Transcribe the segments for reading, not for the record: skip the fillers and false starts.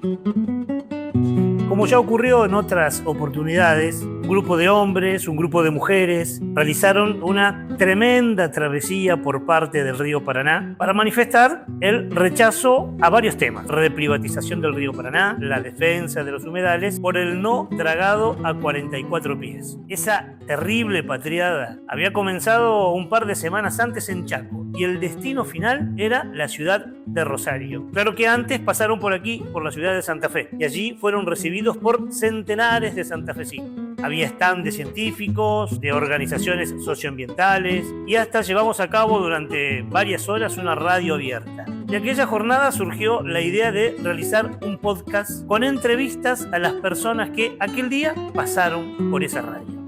Como ya ocurrió en otras oportunidades, un grupo de hombres, un grupo de mujeres realizaron una tremenda travesía por parte del río Paraná para manifestar el rechazo a varios temas: reprivatización del río Paraná, la defensa de los humedales, por el no dragado a 44 pies. Esa terrible patriada había comenzado un par de semanas antes en Chaco y el destino final era la ciudad de Rosario. Claro que antes pasaron por aquí, por la ciudad de Santa Fe, y allí fueron recibidos por centenares de santafesinos. Había stand de científicos, de organizaciones socioambientales, y hasta llevamos a cabo durante varias horas una radio abierta. De aquella jornada surgió la idea de realizar un podcast con entrevistas a las personas que aquel día pasaron por esa radio.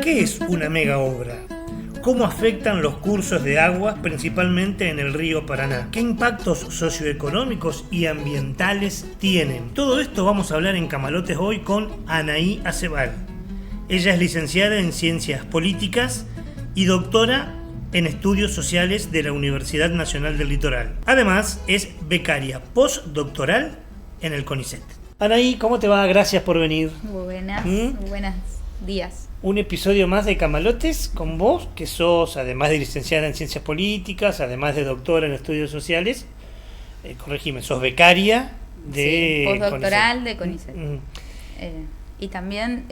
¿Qué es una mega obra? ¿Cómo afectan los cursos de agua, principalmente en el río Paraná? ¿Qué impactos socioeconómicos y ambientales tienen? Todo esto vamos a hablar en Camalotes hoy con Anaí Acebal. Ella es licenciada en Ciencias Políticas y doctora en Estudios Sociales de la Universidad Nacional del Litoral. Además, es becaria postdoctoral en el CONICET. Anaí, ¿cómo te va? Gracias por venir. Buenos días. Un episodio más de Camalotes con vos, que sos, además de licenciada en Ciencias Políticas, además de doctora en Estudios Sociales, corregime, sos becaria de postdoctoral de CONICET. Y también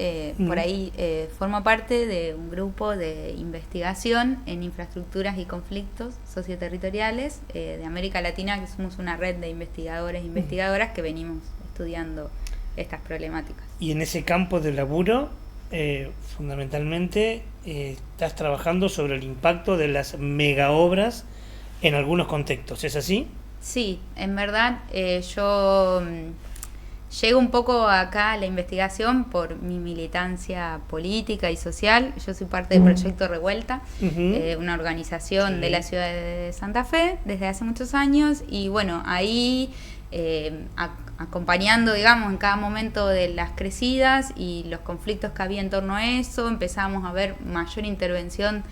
por ahí formo parte de un grupo de investigación en infraestructuras y conflictos socioterritoriales de América Latina, que somos una red de investigadores e investigadoras que venimos estudiando estas problemáticas. Y en ese campo de laburo, fundamentalmente, estás trabajando sobre el impacto de las megaobras en algunos contextos, ¿es así? Sí, en verdad yo llego un poco acá a la investigación por mi militancia política y social. Yo soy parte del Proyecto Revuelta, una organización de la ciudad de Santa Fe desde hace muchos años, y bueno, ahí acompañando, digamos, en cada momento de las crecidas y los conflictos que había en torno a eso, empezamos a ver mayor intervención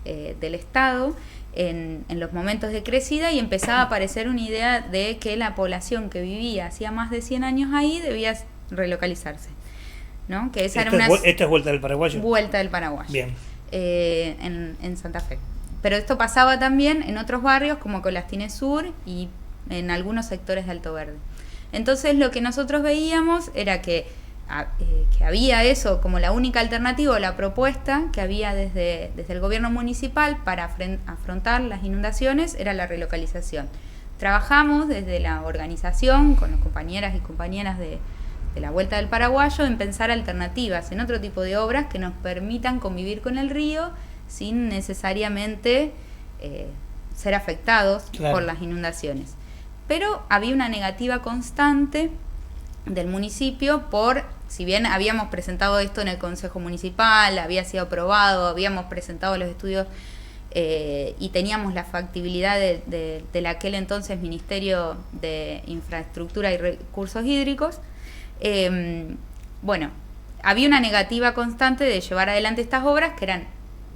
del Estado en los momentos de crecida, y empezaba a aparecer una idea de que la población que vivía hacía más de 100 años ahí debía relocalizarse, ¿no? Que esa esto es Vuelta del Paraguayo. Vuelta del Paraguayo. Bien. En Santa Fe. Pero esto pasaba también en otros barrios como Colastines Sur y en algunos sectores de Alto Verde. Entonces lo que nosotros veíamos era que había eso como la única alternativa, o la propuesta que había desde el gobierno municipal para afrontar las inundaciones era la relocalización. Trabajamos desde la organización con las compañeras y compañeras de la Vuelta del Paraguayo en pensar alternativas en otro tipo de obras que nos permitan convivir con el río sin necesariamente ser afectados por las inundaciones. Pero había una negativa constante del municipio si bien habíamos presentado esto en el Consejo Municipal, había sido aprobado, habíamos presentado los estudios y teníamos la factibilidad del aquel entonces Ministerio de Infraestructura y Recursos Hídricos, bueno, había una negativa constante de llevar adelante estas obras que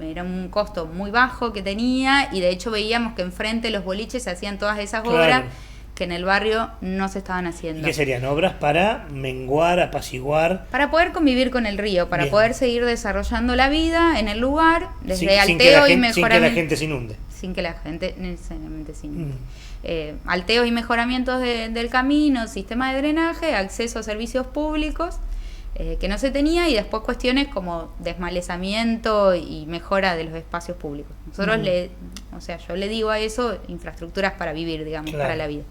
era un costo muy bajo que tenía, y de hecho veíamos que enfrente los boliches se hacían todas esas obras que en el barrio no se estaban haciendo. ¿Y qué serían? ¿Obras para menguar, apaciguar? Para poder convivir con el río, para poder seguir desarrollando la vida en el lugar, desde alteo y mejoramiento. Sin que la gente se inunde. Sin que la gente necesariamente se inunde. Alteos y mejoramientos del camino, sistema de drenaje, acceso a servicios públicos, que no se tenía, y después cuestiones como desmalezamiento y mejora de los espacios públicos. Nosotros yo le digo a eso infraestructuras para vivir, digamos, para la vida.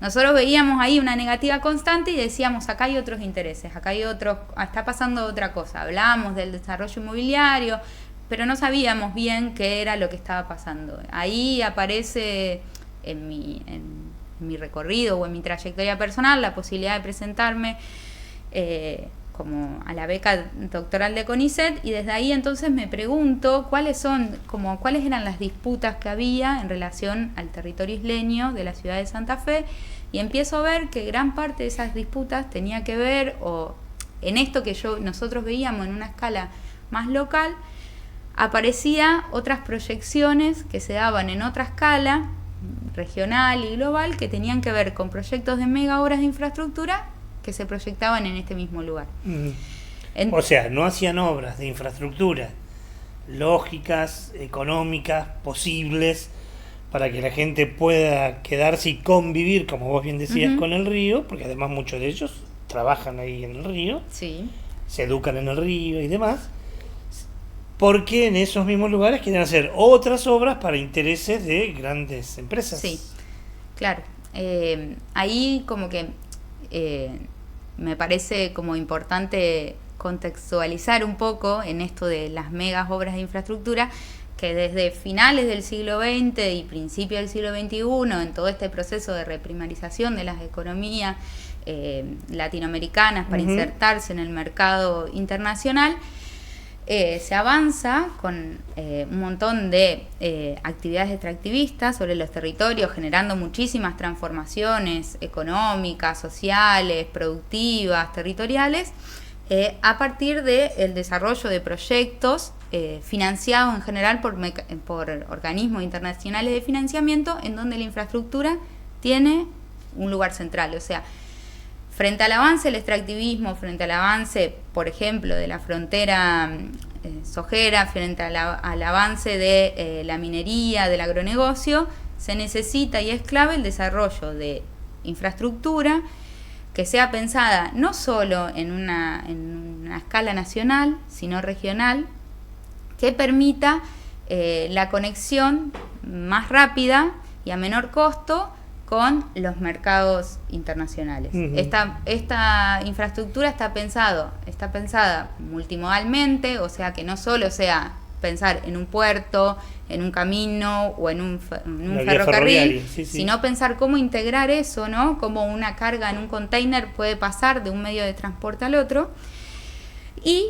Nosotros veíamos ahí una negativa constante y decíamos, acá hay otros intereses, acá hay está pasando otra cosa. Hablábamos del desarrollo inmobiliario, pero no sabíamos bien qué era lo que estaba pasando. Ahí aparece en mi recorrido o en mi trayectoria personal la posibilidad de presentarme como a la beca doctoral de CONICET, y desde ahí entonces me pregunto cuáles eran las disputas que había en relación al territorio isleño de la ciudad de Santa Fe, y empiezo a ver que gran parte de esas disputas tenía que ver en esto que nosotros veíamos en una escala más local, aparecía otras proyecciones que se daban en otra escala, regional y global, que tenían que ver con proyectos de mega obras de infraestructura que se proyectaban en este mismo lugar. O sea, no hacían obras de infraestructura lógicas, económicas, posibles, para que la gente pueda quedarse y convivir, como vos bien decías, con el río, porque además muchos de ellos trabajan ahí en el río, sí, se educan en el río y demás, porque en esos mismos lugares quieren hacer otras obras para intereses de grandes empresas. Sí, claro. Ahí como que me parece como importante contextualizar un poco en esto de las megas obras de infraestructura, que desde finales del siglo XX y principios del siglo XXI, en todo este proceso de reprimarización de las economías latinoamericanas para insertarse en el mercado internacional, se avanza con un montón de actividades extractivistas sobre los territorios, generando muchísimas transformaciones económicas, sociales, productivas, territoriales, a partir del desarrollo de proyectos financiados en general por organismos internacionales de financiamiento, en donde la infraestructura tiene un lugar central. O sea, frente al avance del extractivismo, frente al avance, por ejemplo, de la frontera sojera, frente al avance de la minería, del agronegocio, se necesita y es clave el desarrollo de infraestructura que sea pensada no solo en una escala nacional, sino regional, que permita la conexión más rápida y a menor costo con los mercados internacionales. Esta infraestructura está pensada multimodalmente, o sea que no solo sea pensar en un puerto, en un camino o en un ferrocarril, sino pensar cómo integrar eso, ¿no? Cómo una carga en un container puede pasar de un medio de transporte al otro. Y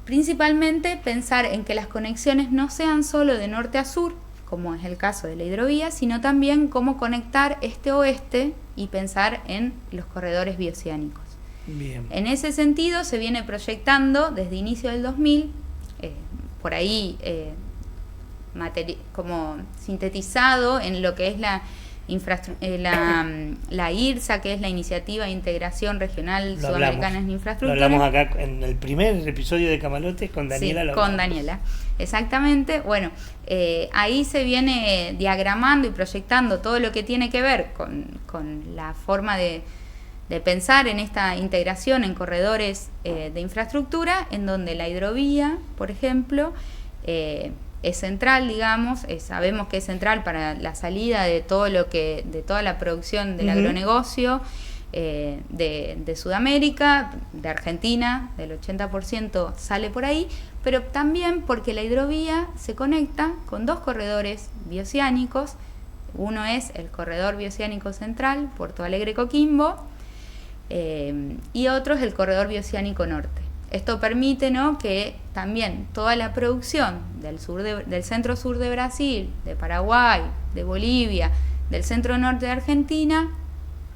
principalmente pensar en que las conexiones no sean solo de norte a sur, como es el caso de la hidrovía, sino también cómo conectar este-oeste y pensar en los corredores bioceánicos. Bien. En ese sentido se viene proyectando desde inicio del 2000, por ahí como sintetizado en lo que es la IRSA, que es la Iniciativa de Integración Regional Sudamericana en Infraestructura. Lo hablamos acá en el primer episodio de Camalotes con Daniela. Sí, con Daniela, exactamente. Bueno, ahí se viene diagramando y proyectando todo lo que tiene que ver con la forma de pensar en esta integración en corredores de infraestructura, en donde la hidrovía, por ejemplo, es central, digamos, sabemos que es central para la salida de de toda la producción del agronegocio de Sudamérica, de Argentina, del 80% sale por ahí, pero también porque la hidrovía se conecta con dos corredores bioceánicos. Uno es el corredor bioceánico central, Puerto Alegre-Coquimbo, y otro es el corredor bioceánico norte. Esto permite, ¿no?, que también toda la producción del centro sur de Brasil, de Paraguay, de Bolivia, del centro norte de Argentina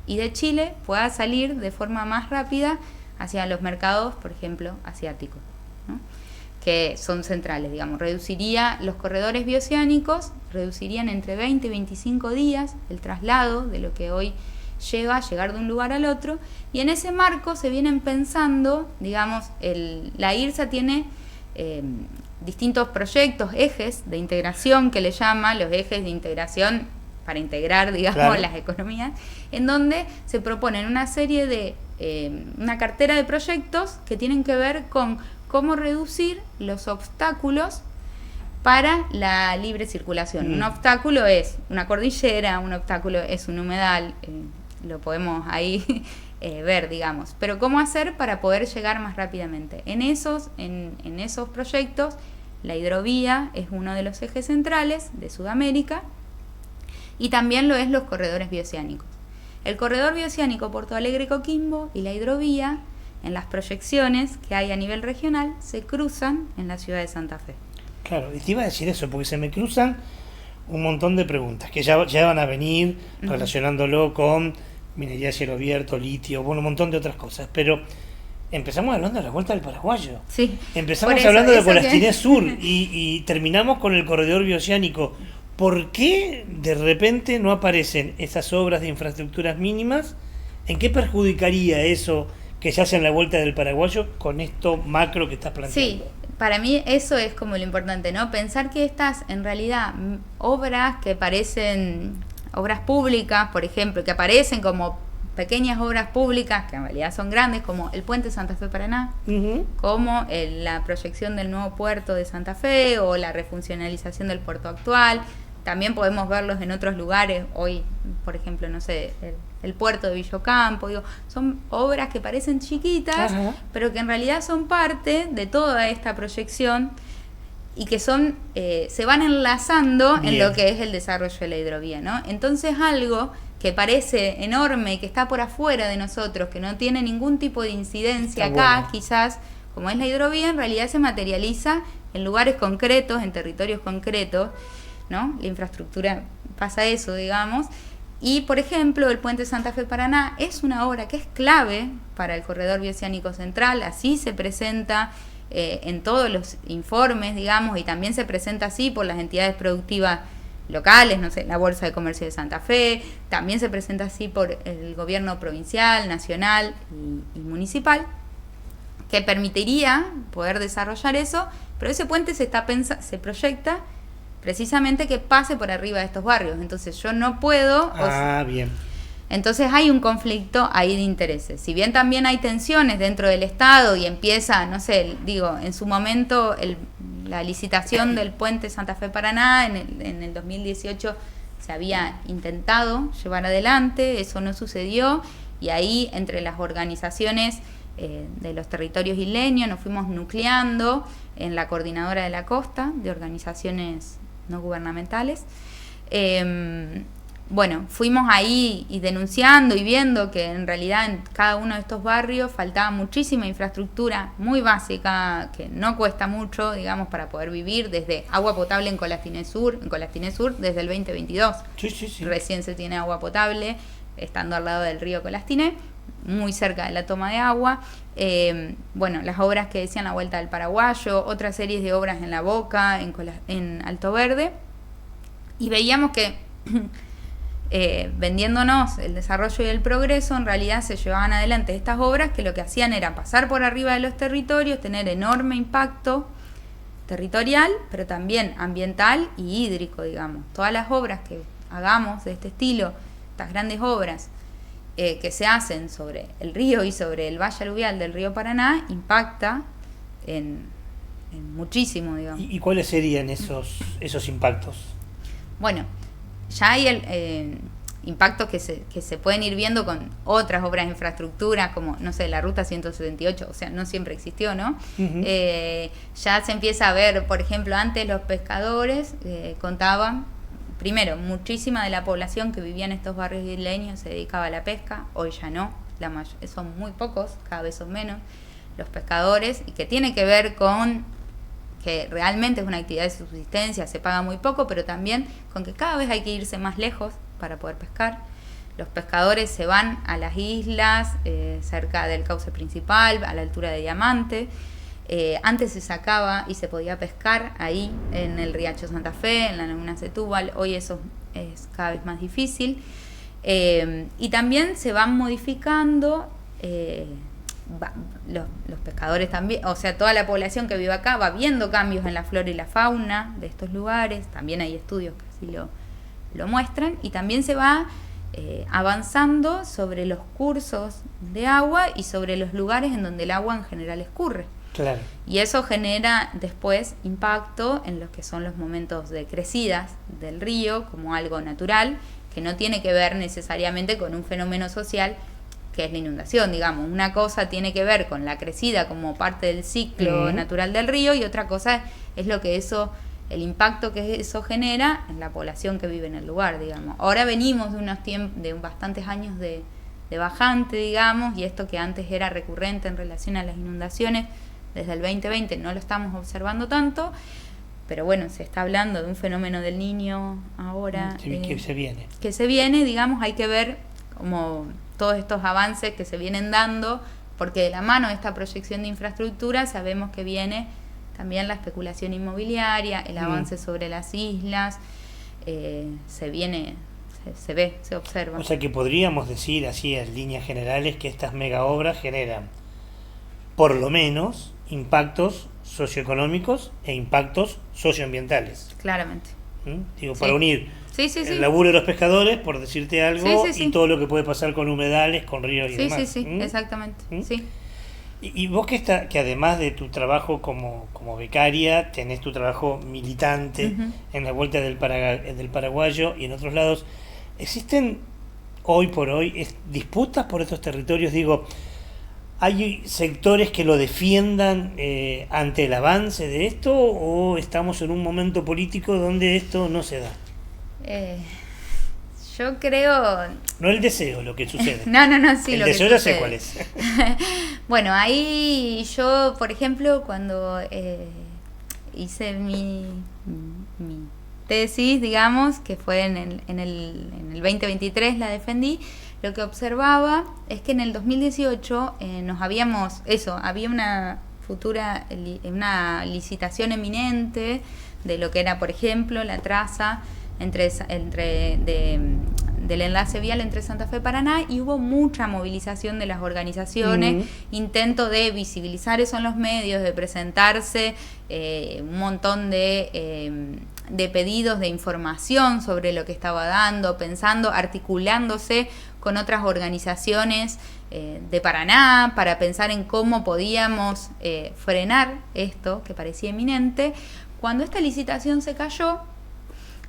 y de Chile pueda salir de forma más rápida hacia los mercados, por ejemplo, asiáticos, ¿no?, que son centrales, digamos. Los corredores bioceánicos reducirían entre 20 y 25 días el traslado de lo que hoy llegar de un lugar al otro, y en ese marco se vienen pensando, digamos, la IRSA tiene distintos proyectos, ejes de integración que le llama, los ejes de integración para integrar, digamos, las economías, en donde se proponen una serie de, una cartera de proyectos que tienen que ver con cómo reducir los obstáculos para la libre circulación. Un obstáculo es una cordillera, un obstáculo es un humedal, lo podemos ahí ver, digamos. Pero ¿cómo hacer para poder llegar más rápidamente? En esos proyectos, la hidrovía es uno de los ejes centrales de Sudamérica, y también lo es los corredores bioceánicos. El corredor bioceánico Porto Alegre-Coquimbo y la hidrovía, en las proyecciones que hay a nivel regional, se cruzan en la ciudad de Santa Fe. Claro, y te iba a decir eso, porque se me cruzan un montón de preguntas que ya van a venir relacionándolo con minería a cielo abierto, litio, bueno, un montón de otras cosas. Pero empezamos hablando de la Vuelta del Paraguayo. Sí. Empezamos Por hablando de eso Colastiné que- Sur y terminamos con el corredor bioceánico. ¿Por qué de repente no aparecen esas obras de infraestructuras mínimas? ¿En qué perjudicaría eso que se hace en la Vuelta del Paraguayo con esto macro que estás planteando? Sí, para mí eso es como lo importante, ¿no? Pensar que estas, en realidad, obras que parecen obras públicas, por ejemplo, que aparecen como pequeñas obras públicas, que en realidad son grandes, como el Puente Santa Fe Paraná, Ujú. como la proyección del nuevo puerto de Santa Fe o la refuncionalización del puerto actual. También podemos verlos en otros lugares, hoy, por ejemplo, no sé, el puerto de Villocampo, digo, son obras que parecen chiquitas, Ajá. pero que en realidad son parte de toda esta proyección y que son se van enlazando en Bien. lo que es el desarrollo de la hidrovía, ¿no? Entonces algo que parece enorme, que está por afuera de nosotros, que no tiene ningún tipo de incidencia Está acá, bueno. quizás, como es la hidrovía, en realidad se materializa en lugares concretos, en territorios concretos, ¿no? La infraestructura pasa eso, digamos. Y, por ejemplo, el Puente Santa Fe Paraná es una obra que es clave para el corredor bioceánico central, así se presenta en todos los informes, digamos, y también se presenta así por las entidades productivas locales, no sé, la Bolsa de Comercio de Santa Fe, también se presenta así por el gobierno provincial, nacional y municipal, que permitiría poder desarrollar eso, pero ese puente se proyecta precisamente que pase por arriba de estos barrios, entonces yo no puedo... Bien. Entonces hay un conflicto ahí de intereses. Si bien también hay tensiones dentro del Estado y empieza, no sé, digo, en su momento la licitación del puente Santa Fe Paraná en el 2018 se había intentado llevar adelante, eso no sucedió y ahí entre las organizaciones de los territorios isleños nos fuimos nucleando en la Coordinadora de la Costa de organizaciones no gubernamentales. Bueno, fuimos ahí y denunciando y viendo que en realidad en cada uno de estos barrios faltaba muchísima infraestructura muy básica, que no cuesta mucho, digamos, para poder vivir, desde agua potable en Colastiné Sur desde el 2022. Sí. Recién se tiene agua potable, estando al lado del río Colastiné, muy cerca de la toma de agua. Bueno, las obras que decían la Vuelta del Paraguayo, otras series de obras en La Boca, en Alto Verde, y veíamos que vendiéndonos el desarrollo y el progreso, en realidad se llevaban adelante estas obras que lo que hacían era pasar por arriba de los territorios, tener enorme impacto territorial, pero también ambiental y hídrico, digamos. Todas las obras que hagamos de este estilo, estas grandes obras que se hacen sobre el río y sobre el valle aluvial del río Paraná, impacta en muchísimo, digamos. ¿Y cuáles serían esos impactos? Bueno, ya hay impactos que se pueden ir viendo con otras obras de infraestructura, como, no sé, la Ruta 178, o sea, no siempre existió, ¿no? Uh-huh. Ya se empieza a ver, por ejemplo, antes los pescadores contaban, primero, muchísima de la población que vivía en estos barrios isleños se dedicaba a la pesca, hoy ya no, son muy pocos, cada vez son menos los pescadores, y que tiene que ver con que realmente es una actividad de subsistencia, se paga muy poco, pero también con que cada vez hay que irse más lejos para poder pescar. Los pescadores se van a las islas cerca del cauce principal, a la altura de Diamante. Antes se sacaba y se podía pescar ahí en el Riacho Santa Fe, en la Laguna Setúbal. Hoy eso es cada vez más difícil. Y también se van modificando los pescadores también, o sea, toda la población que vive acá va viendo cambios en la flora y la fauna de estos lugares, también hay estudios que así lo muestran, y también se va avanzando sobre los cursos de agua y sobre los lugares en donde el agua en general escurre. Claro. Y eso genera después impacto en los que son los momentos de crecidas del río como algo natural, que no tiene que ver necesariamente con un fenómeno social que es la inundación, digamos. Una cosa tiene que ver con la crecida como parte del ciclo natural del río, y otra cosa es lo que el impacto que eso genera en la población que vive en el lugar, digamos. Ahora venimos de unos tiempos, de bastantes años de bajante, digamos, y esto que antes era recurrente en relación a las inundaciones, desde el 2020 no lo estamos observando tanto, pero bueno, se está hablando de un fenómeno del Niño ahora. Que se viene. Que se viene, digamos, hay que ver como todos estos avances que se vienen dando, porque de la mano de esta proyección de infraestructura sabemos que viene también la especulación inmobiliaria, el avance sobre las islas, se ve, se observa. O sea que podríamos decir así en líneas generales que estas mega obras generan por lo menos impactos socioeconómicos e impactos socioambientales. Claramente. Digo, para unir el sí. laburo de los pescadores, por decirte algo, Sí. y todo lo que puede pasar con humedales, con ríos y demás. Sí, exactamente. Sí. Y vos que además de tu trabajo como becaria, tenés tu trabajo militante en la Vuelta del Paraguayo y en otros lados, ¿existen hoy por hoy disputas por estos territorios? Digo, ¿hay sectores que lo defiendan ante el avance de esto o estamos en un momento político donde esto no se da? Yo creo... No el deseo, lo que sucede. No, sí, el lo que deseo sucede. ya sé cuál es. Bueno, ahí yo, por ejemplo, cuando hice mi tesis, digamos, que fue en el 2023, la defendí, lo que observaba es que en el 2018 había una una licitación eminente de lo que era, por ejemplo, la traza del enlace vial entre Santa Fe y Paraná, y hubo mucha movilización de las organizaciones, intento de visibilizar eso en los medios, de presentarse un montón de pedidos de información sobre lo que estaba dando, pensando, articulándose con otras organizaciones de Paraná para pensar en cómo podíamos frenar esto que parecía inminente. Cuando esta licitación se cayó,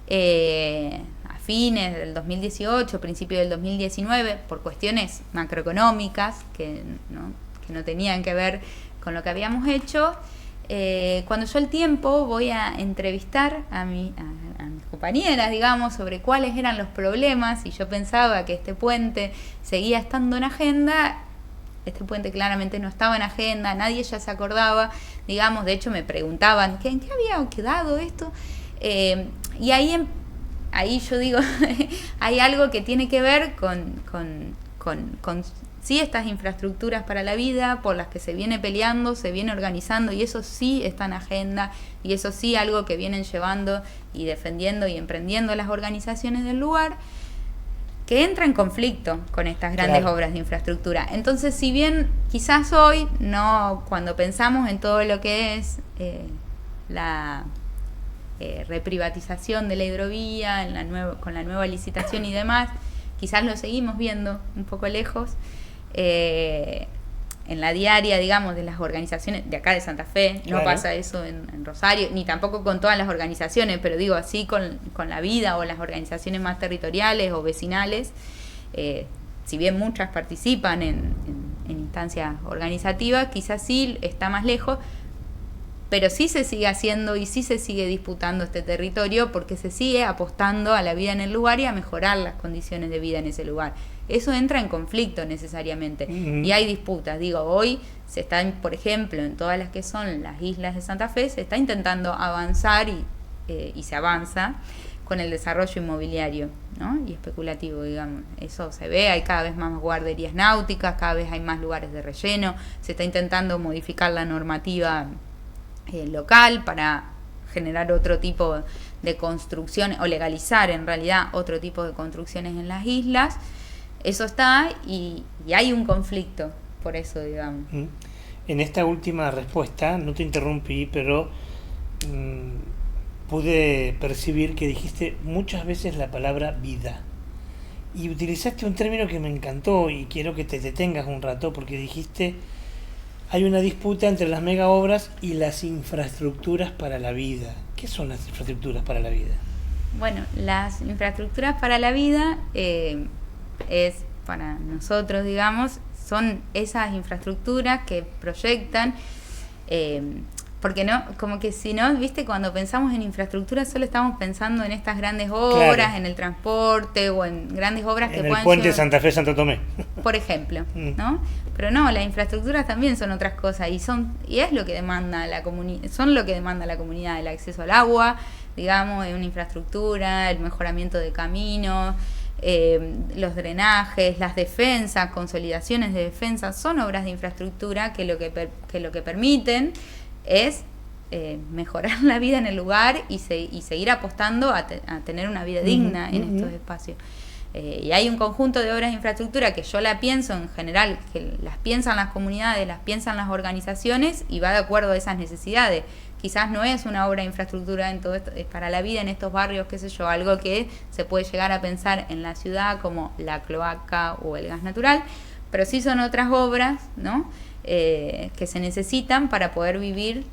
a fines del 2018, principio del 2019, por cuestiones macroeconómicas que no tenían que ver con lo que habíamos hecho, cuando yo al tiempo voy a entrevistar a mis compañeras, digamos, sobre cuáles eran los problemas, y yo pensaba que este puente seguía estando en agenda. Este puente claramente no estaba en agenda, nadie ya se acordaba, digamos, de hecho me preguntaban, ¿en qué había quedado esto? Y ahí yo digo, hay algo que tiene que ver con sí, estas infraestructuras para la vida, por las que se viene peleando, se viene organizando, y eso sí está en agenda, y eso sí algo que vienen llevando y defendiendo y emprendiendo las organizaciones del lugar, que entra en conflicto con estas grandes obras de infraestructura. Entonces, si bien quizás hoy, cuando pensamos en todo lo que es la reprivatización de la hidrovía, con la nueva licitación y demás, quizás lo seguimos viendo un poco lejos, en la diaria, digamos, de las organizaciones de acá de Santa Fe. No pasa eso en Rosario, ni tampoco con todas las organizaciones, pero digo así con la vida o las organizaciones más territoriales o vecinales, si bien muchas participan en instancias organizativas, quizás sí está más lejos, pero sí se sigue haciendo y sí se sigue disputando este territorio, porque se sigue apostando a la vida en el lugar y a mejorar las condiciones de vida en ese lugar. Eso entra en conflicto necesariamente, y hay disputas. Digo, hoy se está, por ejemplo, en todas las que son las islas de Santa Fe, se está intentando avanzar y se avanza con el desarrollo inmobiliario, ¿no? Y especulativo, digamos. Eso se ve, hay cada vez más guarderías náuticas, cada vez hay más lugares de relleno, se está intentando modificar la normativa local para generar otro tipo de construcciones, o legalizar en realidad otro tipo de construcciones en las islas. Eso está, y hay un conflicto por eso, digamos. En esta última respuesta, no te interrumpí, pero pude percibir que dijiste muchas veces la palabra vida. Y utilizaste un término que me encantó y quiero que te detengas un rato, porque dijiste: hay una disputa entre las mega obras y las infraestructuras para la vida. ¿Qué son las infraestructuras para la vida? Bueno, las infraestructuras para la vida es para nosotros, digamos, son esas infraestructuras que proyectan, porque no, como que si no, viste, cuando pensamos en infraestructura solo estamos pensando en estas grandes obras, en el transporte o en grandes obras que puedan el puente Santa Fe Santo Tomé, por ejemplo, ¿no? Pero no, las infraestructuras también son otras cosas, y es lo que demanda la comunidad, son lo que demanda la comunidad: el acceso al agua, digamos, una infraestructura, el mejoramiento de caminos, los drenajes, las defensas, consolidaciones de defensas, son obras de infraestructura que lo que permiten es mejorar la vida en el lugar y seguir apostando a tener una vida digna en estos espacios. Y hay un conjunto de obras de infraestructura que yo la pienso en general, que las piensan las comunidades, las piensan las organizaciones y va de acuerdo a esas necesidades. Quizás no es una obra de infraestructura en todo esto, para la vida en estos barrios, qué sé yo, algo que se puede llegar a pensar en la ciudad como la cloaca o el gas natural, pero sí son otras obras, ¿no? Que se necesitan para poder vivir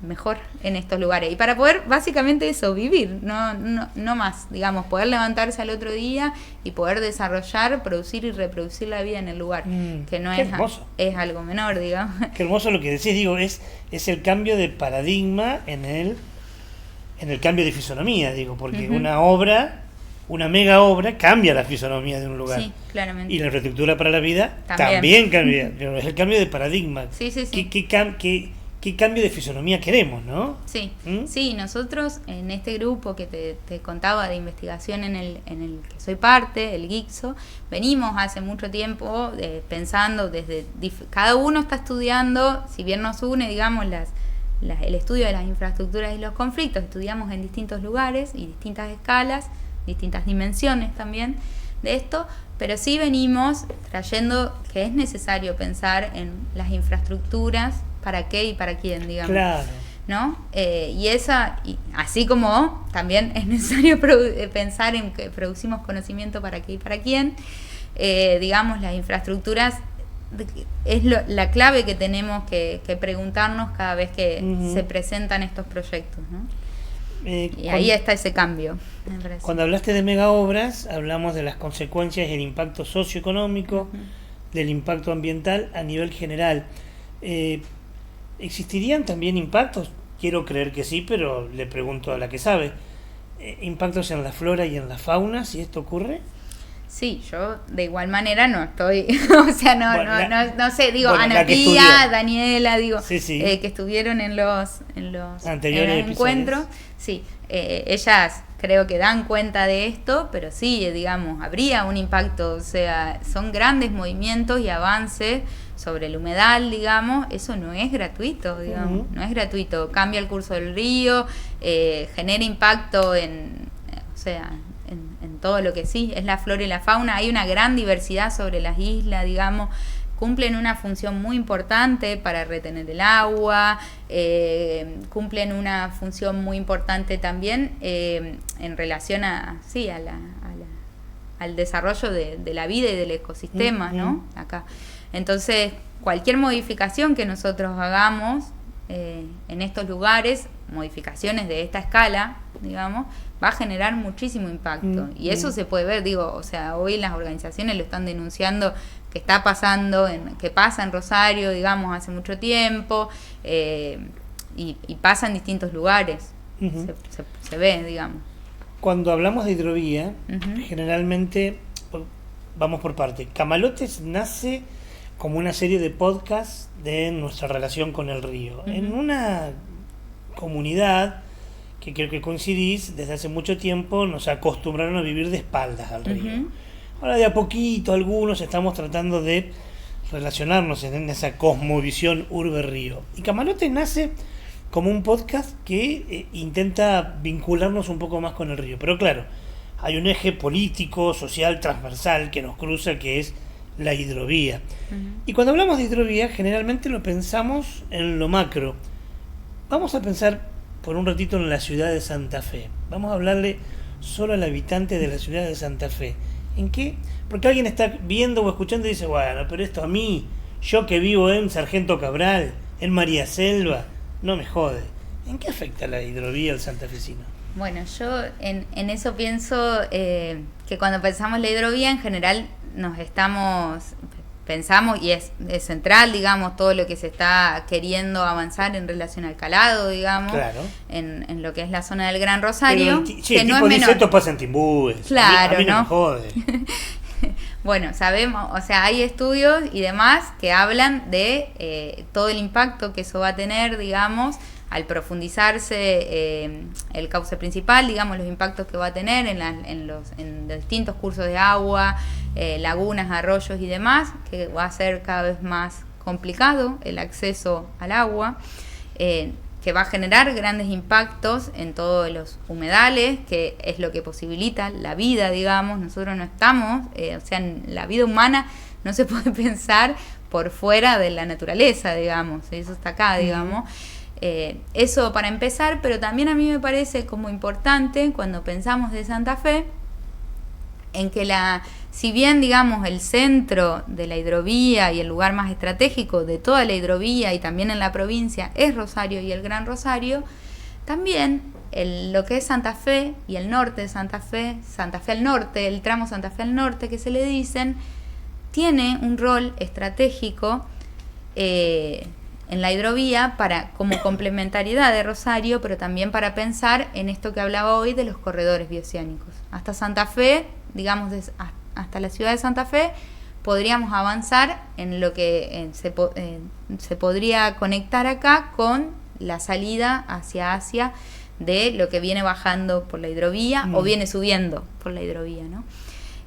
mejor en estos lugares y para poder básicamente eso, vivir, no más, digamos, poder levantarse al otro día y poder desarrollar, producir y reproducir la vida en el lugar, que no es algo menor, digamos. Qué hermoso lo que decís, digo, es el cambio de paradigma en el cambio de fisonomía, digo, porque una mega obra cambia la fisonomía de un lugar. Sí, claramente. Y la infraestructura para la vida también cambia, pero es el cambio de paradigma. Sí. ¿Qué cambio de fisonomía queremos, no? Sí, sí, nosotros en este grupo que te contaba de investigación en el que soy parte, el GICSO, venimos hace mucho tiempo pensando cada uno está estudiando, si bien nos une, digamos, el estudio de las infraestructuras y los conflictos, estudiamos en distintos lugares y distintas escalas, distintas dimensiones también de esto, pero sí venimos trayendo que es necesario pensar en las infraestructuras, para qué y para quién, digamos. Claro. ¿No? Y así como también es necesario pensar en que producimos conocimiento para qué y para quién, digamos, las infraestructuras es la clave que tenemos que preguntarnos cada vez que se presentan estos proyectos, ¿no? Y ahí está ese cambio. Cuando hablaste de mega obras, hablamos de las consecuencias y el impacto socioeconómico, del impacto ambiental a nivel general. ¿Existirían también impactos? Quiero creer que sí, pero le pregunto a la que sabe. ¿Impactos en la flora y en la fauna, si esto ocurre? Sí, yo de igual manera no estoy, o sea, no sé, digo, Ana Pía, Daniela, digo, que estuvieron en los anteriores encuentros, sí, ellas creo que dan cuenta de esto, pero sí, digamos, habría un impacto, o sea, son grandes movimientos y avances sobre el humedal, digamos, eso no es gratuito, digamos, no es gratuito, cambia el curso del río, genera impacto en todo lo que sí, es la flora y la fauna, hay una gran diversidad sobre las islas, digamos, cumplen una función muy importante para retener el agua, cumplen una función muy importante también en relación al desarrollo de la vida y del ecosistema, ¿no? Acá. Entonces, cualquier modificación que nosotros hagamos en estos lugares, modificaciones de esta escala, digamos, va a generar muchísimo impacto. Y eso se puede ver, digo, o sea, hoy las organizaciones lo están denunciando, que está pasando, que pasa en Rosario, digamos, hace mucho tiempo, y pasa en distintos lugares, se ve, digamos. Cuando hablamos de hidrovía, generalmente, vamos por parte, Camalotes nace como una serie de podcasts de nuestra relación con el río. En una comunidad que creo que coincidís, desde hace mucho tiempo nos acostumbraron a vivir de espaldas al río. Ahora de a poquito algunos estamos tratando de relacionarnos en esa cosmovisión urbe-río. Y Camalotes nace como un podcast que intenta vincularnos un poco más con el río. Pero claro, hay un eje político, social, transversal que nos cruza, que es la hidrovía. Y cuando hablamos de hidrovía, generalmente lo pensamos en lo macro. Vamos a pensar por un ratito en la ciudad de Santa Fe. Vamos a hablarle solo al habitante de la ciudad de Santa Fe. ¿En qué? Porque alguien está viendo o escuchando y dice, bueno, pero esto a mí, yo que vivo en Sargento Cabral, en María Selva, no me jode. ¿En qué afecta la hidrovía al santafesino? Bueno, yo en eso pienso que cuando pensamos la hidrovía en general pensamos, y es central, digamos, todo lo que se está queriendo avanzar en relación al calado, digamos, en lo que es la zona del Gran Rosario, que no es menor. Esto pasa en Timbúes, claro, a mí no me jode. Bueno, sabemos, o sea, hay estudios y demás que hablan de todo el impacto que eso va a tener, digamos, al profundizarse el cauce principal, digamos, los impactos que va a tener en los distintos cursos de agua, lagunas, arroyos y demás, que va a ser cada vez más complicado el acceso al agua, que va a generar grandes impactos en todos los humedales, que es lo que posibilita la vida, digamos. Nosotros no estamos, o sea, la vida humana no se puede pensar por fuera de la naturaleza, digamos, eso está acá, digamos. Eso para empezar, pero también a mí me parece como importante cuando pensamos de Santa Fe, en que si bien, digamos, el centro de la hidrovía y el lugar más estratégico de toda la hidrovía y también en la provincia es Rosario y el Gran Rosario, también lo que es Santa Fe y el norte de Santa Fe al norte, el tramo Santa Fe al norte que se le dicen, tiene un rol estratégico en la hidrovía como complementariedad de Rosario, pero también para pensar en esto que hablaba hoy de los corredores bioceánicos. Hasta Santa Fe, digamos, hasta la ciudad de Santa Fe, podríamos avanzar en lo que se podría conectar acá con la salida hacia Asia de lo que viene bajando por la hidrovía o viene subiendo por la hidrovía, ¿no?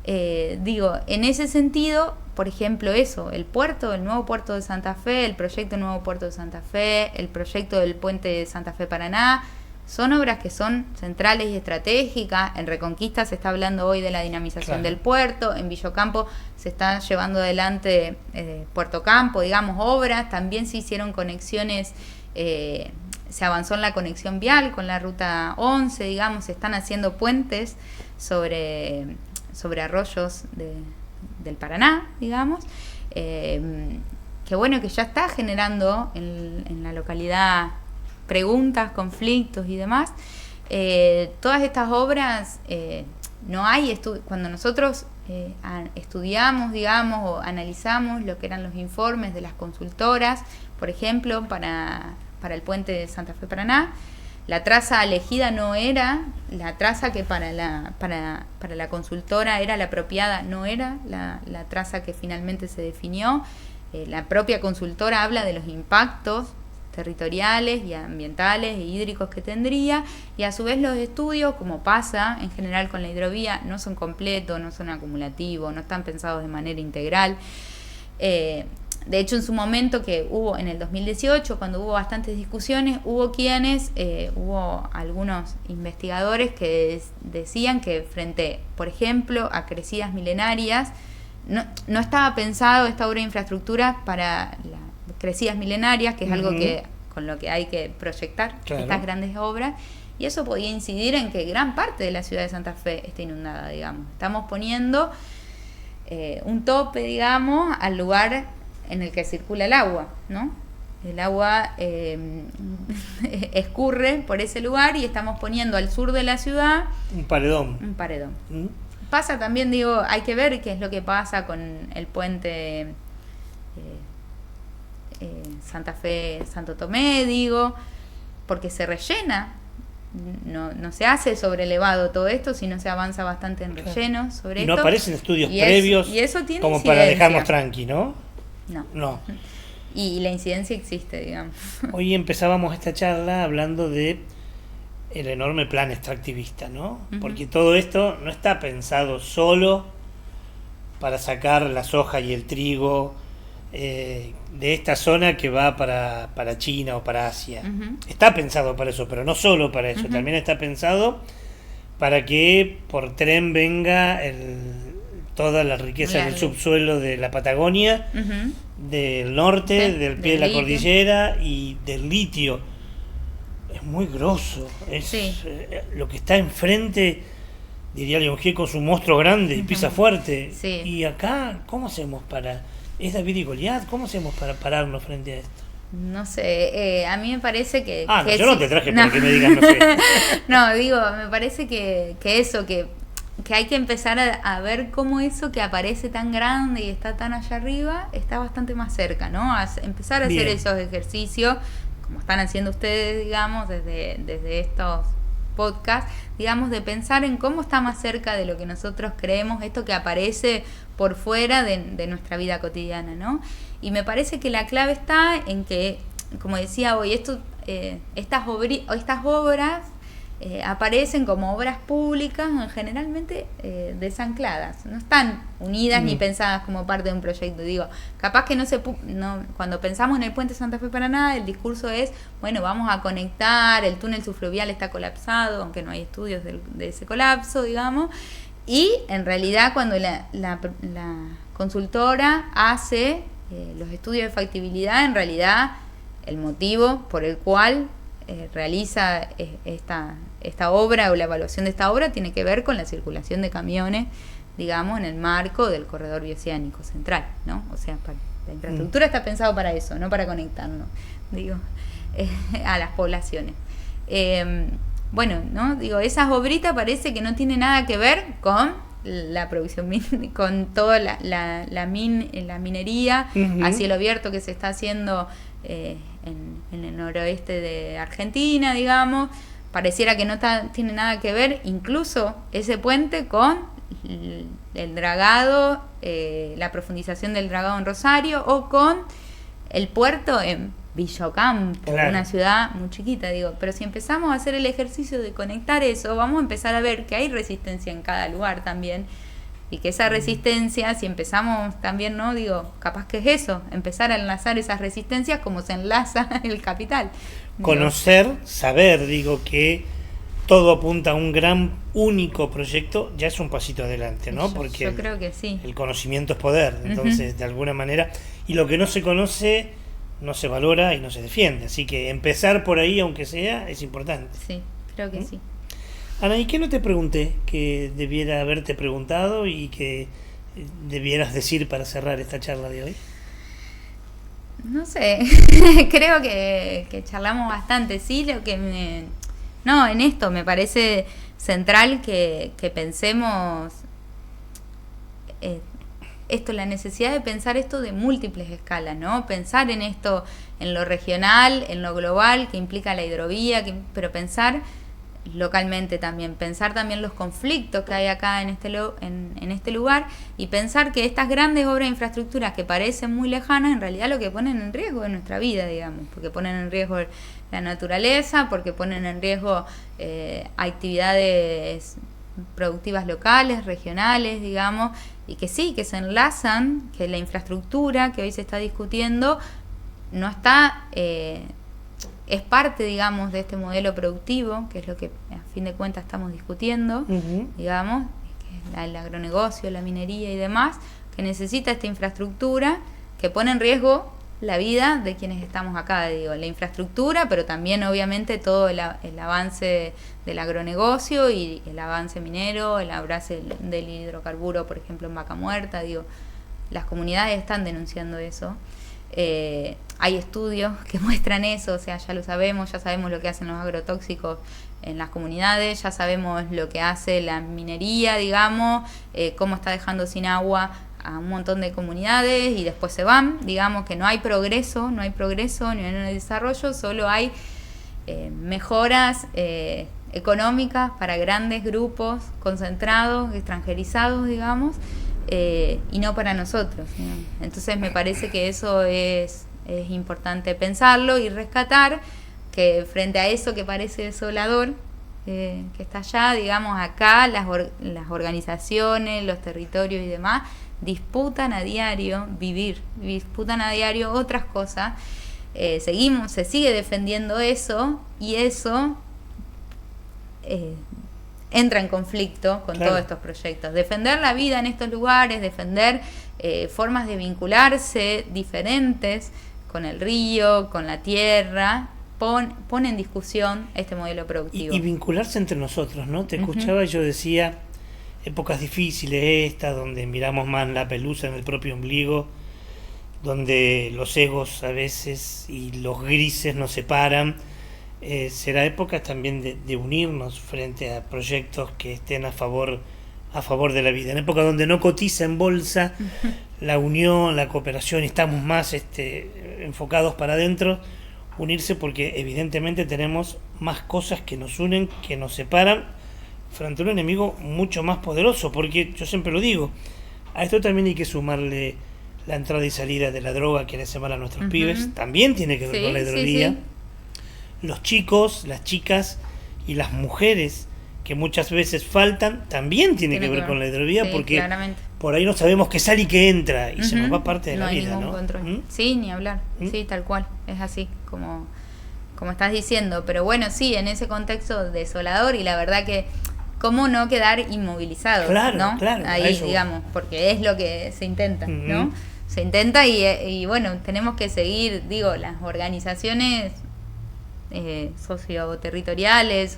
En ese sentido, por ejemplo, el nuevo puerto de Santa Fe, el proyecto del nuevo puerto de Santa Fe, el proyecto del puente de Santa Fe-Paraná, son obras que son centrales y estratégicas. En Reconquista se está hablando hoy de la dinamización del puerto, en Villocampo se está llevando adelante Puerto Campo, digamos, obras, también se hicieron conexiones, se avanzó en la conexión vial con la ruta 11, digamos, se están haciendo puentes sobre arroyos del Paraná, digamos, que bueno, que ya está generando en la localidad preguntas, conflictos y demás. Todas estas obras, no hay cuando nosotros estudiamos, digamos, o analizamos lo que eran los informes de las consultoras, por ejemplo, para el puente de Santa Fe Paraná, la traza elegida no era la traza que para la consultora era la apropiada, no era la traza que finalmente se definió. La propia consultora habla de los impactos territoriales y ambientales e hídricos que tendría, y a su vez los estudios, como pasa en general con la hidrovía, no son completos, no son acumulativos, no están pensados de manera integral. De hecho, en su momento que hubo en el 2018, cuando hubo bastantes discusiones, hubo algunos investigadores que decían que frente, por ejemplo, a crecidas milenarias, no estaba pensado esta obra de infraestructura para las crecidas milenarias, que es algo con lo que hay que proyectar estas grandes obras, y eso podía incidir en que gran parte de la ciudad de Santa Fe esté inundada, digamos. Estamos poniendo un tope, digamos, al lugar en el que circula el agua, ¿no? El agua escurre por ese lugar y estamos poniendo al sur de la ciudad un paredón. Pasa también, hay que ver qué es lo que pasa con el puente Santa Fe, Santo Tomé, porque se rellena, no se hace sobrelevado todo esto, sino se avanza bastante en relleno sobre esto. No aparecen estudios previos y eso tiene como incidencia. Para dejarnos tranqui, ¿no? No. Y la incidencia existe, digamos. Hoy empezábamos esta charla hablando de el enorme plan extractivista, ¿no? Porque todo esto no está pensado solo para sacar la soja y el trigo de esta zona que va para China o para Asia. Está pensado para eso, pero no solo para eso, también está pensado para que por tren venga toda la riqueza del subsuelo de la Patagonia, del norte, del pie de la cordillera y del litio. Es muy grosso, lo que está enfrente, diría León G, con su monstruo grande y pisa fuerte. Y acá, ¿cómo hacemos ¿es David y Goliat? ¿Cómo hacemos para pararnos frente a esto? No sé, a mí me parece que... yo no te traje para que me digas, no sé. No, me parece que hay que empezar a ver cómo eso que aparece tan grande y está tan allá arriba está bastante más cerca, ¿no? Empezar a hacer esos ejercicios, como están haciendo ustedes, digamos, desde estos podcasts, digamos, de pensar en cómo está más cerca de lo que nosotros creemos, esto que aparece por fuera de nuestra vida cotidiana, ¿no? Y me parece que la clave está en que, como decía hoy, esto estas obras aparecen como obras públicas generalmente desancladas, no están unidas ni pensadas como parte de un proyecto. Digo, capaz que cuando pensamos en el puente Santa Fe Paraná, el discurso es, bueno, vamos a conectar, el túnel subfluvial está colapsado, aunque no hay estudios de ese colapso, digamos, y en realidad cuando la consultora hace los estudios de factibilidad, en realidad el motivo por el cual realiza esta obra o la evaluación de esta obra tiene que ver con la circulación de camiones, digamos, en el marco del corredor bioceánico central, ¿no? O sea, la infraestructura está pensado para eso, no para conectarnos, digo, a las poblaciones. Bueno, ¿no? Digo, esas obritas parece que no tienen nada que ver con la producción, con toda la minería a cielo abierto que se está haciendo en el noroeste de Argentina, digamos. Pareciera que no tiene nada que ver incluso ese puente con el dragado, la profundización del dragado en Rosario, o con el puerto en Villa Ocampo, claro, una ciudad muy chiquita, digo. Pero si empezamos a hacer el ejercicio de conectar eso, vamos a empezar a ver que hay resistencia en cada lugar también, y que esa resistencia, si empezamos también, ¿no? Digo, capaz que es eso, empezar a enlazar esas resistencias como se enlaza el capital. Conocer, saber, digo, que todo apunta a un gran, único proyecto, ya es un pasito adelante, ¿no? Porque yo creo que sí. El conocimiento es poder, entonces, de alguna manera, y lo que no se conoce no se valora y no se defiende, así que empezar por ahí, aunque sea, es importante. Sí, creo que sí. Ana, ¿y qué no te pregunté que debiera haberte preguntado y que debieras decir para cerrar esta charla de hoy? No sé, creo que charlamos bastante, sí, lo que no, en esto me parece central que pensemos esto, la necesidad de pensar esto de múltiples escalas, ¿no? Pensar en esto, en lo regional, en lo global, que implica la hidrovía, pero pensar localmente también, pensar también los conflictos que hay acá en este lugar, y pensar que estas grandes obras de infraestructura que parecen muy lejanas, en realidad lo que ponen en riesgo es nuestra vida, digamos, porque ponen en riesgo la naturaleza, porque ponen en riesgo actividades productivas locales, regionales, digamos, y que sí, que se enlazan, que la infraestructura que hoy se está discutiendo no está... es parte, digamos, de este modelo productivo, que es lo que a fin de cuentas estamos discutiendo, digamos, que es el agronegocio, la minería y demás, que necesita esta infraestructura que pone en riesgo la vida de quienes estamos acá, digo, la infraestructura, pero también obviamente todo el avance del agronegocio y el avance minero, el avance del hidrocarburo, por ejemplo, en Vaca Muerta, digo, las comunidades están denunciando eso. Hay estudios que muestran eso, o sea, ya sabemos lo que hacen los agrotóxicos en las comunidades, ya sabemos lo que hace la minería, digamos, cómo está dejando sin agua a un montón de comunidades y después se van, digamos que no hay progreso, ni hay desarrollo, solo hay mejoras económicas para grandes grupos concentrados, extranjerizados, digamos, y no para nosotros, ¿no? Entonces me parece que eso es importante pensarlo y rescatar que frente a eso que parece desolador, que está allá, digamos, acá las organizaciones, los territorios y demás disputan a diario vivir, disputan a diario otras cosas, se sigue defendiendo eso, y eso entra en conflicto con todos estos proyectos. Defender la vida en estos lugares, defender formas de vincularse diferentes con el río, con la tierra, pone en discusión este modelo productivo. Y vincularse entre nosotros, ¿no? Te escuchaba y yo decía, épocas difíciles estas, donde miramos más la pelusa en el propio ombligo, donde los egos a veces y los grises nos separan. Será época también de unirnos frente a proyectos que estén a favor de la vida. En época donde no cotiza en bolsa la unión, la cooperación, y estamos más enfocados para adentro, unirse, porque evidentemente tenemos más cosas que nos unen, que nos separan, frente a un enemigo mucho más poderoso, porque yo siempre lo digo, a esto también hay que sumarle la entrada y salida de la droga que le semana a nuestros pibes, también tiene que ver con la hidrovía. Sí. los chicos, las chicas y las mujeres que muchas veces faltan, también tiene que ver con la hidrovía, sí, porque claramente. por ahí no sabemos qué sale y qué entra, y se nos va parte de no la hay vida, ningún ¿no? control. Sí, ni hablar. Sí, tal cual. Es así, como estás diciendo. Pero bueno, sí, en ese contexto desolador, y la verdad que cómo no quedar inmovilizados, Claro, ¿no? claro, Ahí, eso. digamos, porque es lo que se intenta, ¿no? Se intenta y bueno, tenemos que seguir, digo, las organizaciones socioterritoriales,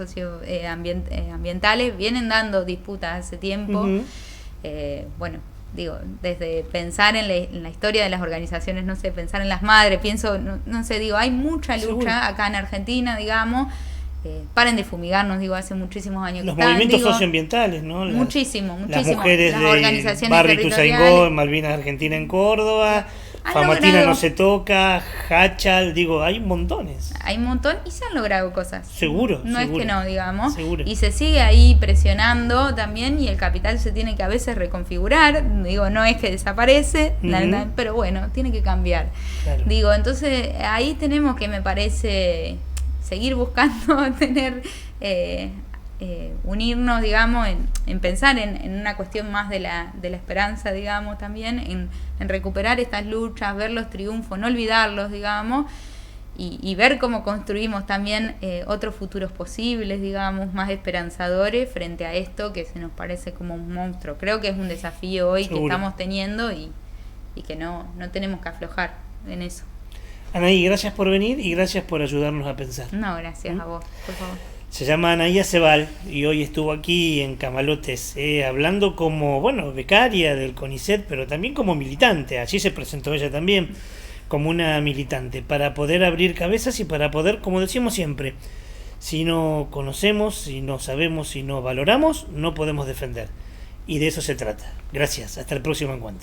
ambientales, vienen dando disputas hace tiempo. Bueno, digo, desde pensar en la historia de las organizaciones, no sé, pensar en las madres, pienso, no sé, digo, hay mucha lucha Seguro. acá en Argentina, digamos. Paren de fumigarnos, digo, hace muchísimos años Los que están, movimientos digo, socioambientales, ¿no? Muchísimo. Las mujeres las de organizaciones Barrio territoriales. Ituzaingó, Malvinas Argentina en Córdoba, Han Famatina logrado- no se toca, Hachal, digo, hay montones. Hay un montón y se han logrado cosas. Seguro, No seguro. es que no, digamos. Seguro. Y se sigue ahí presionando también y el capital se tiene que a veces reconfigurar. Digo, no es que desaparece, pero bueno, tiene que cambiar. Claro. Digo, entonces ahí tenemos que, me parece, seguir buscando tener... unirnos, digamos, en pensar en una cuestión más de la esperanza, digamos, también, en recuperar estas luchas, ver los triunfos, no olvidarlos, digamos, y ver cómo construimos también otros futuros posibles, digamos, más esperanzadores frente a esto que se nos parece como un monstruo. Creo que es un desafío hoy Seguro. que estamos teniendo y que no tenemos que aflojar en eso. Anaí, gracias por venir y gracias por ayudarnos a pensar. No, gracias a vos, por favor. Se llama Anaí Acebal y hoy estuvo aquí en Camalotes, hablando como, bueno, becaria del CONICET, pero también como militante. Allí se presentó ella también como una militante, para poder abrir cabezas y para poder, como decimos siempre, si no conocemos, si no sabemos, si no valoramos, no podemos defender. Y de eso se trata. Gracias, hasta el próximo encuentro.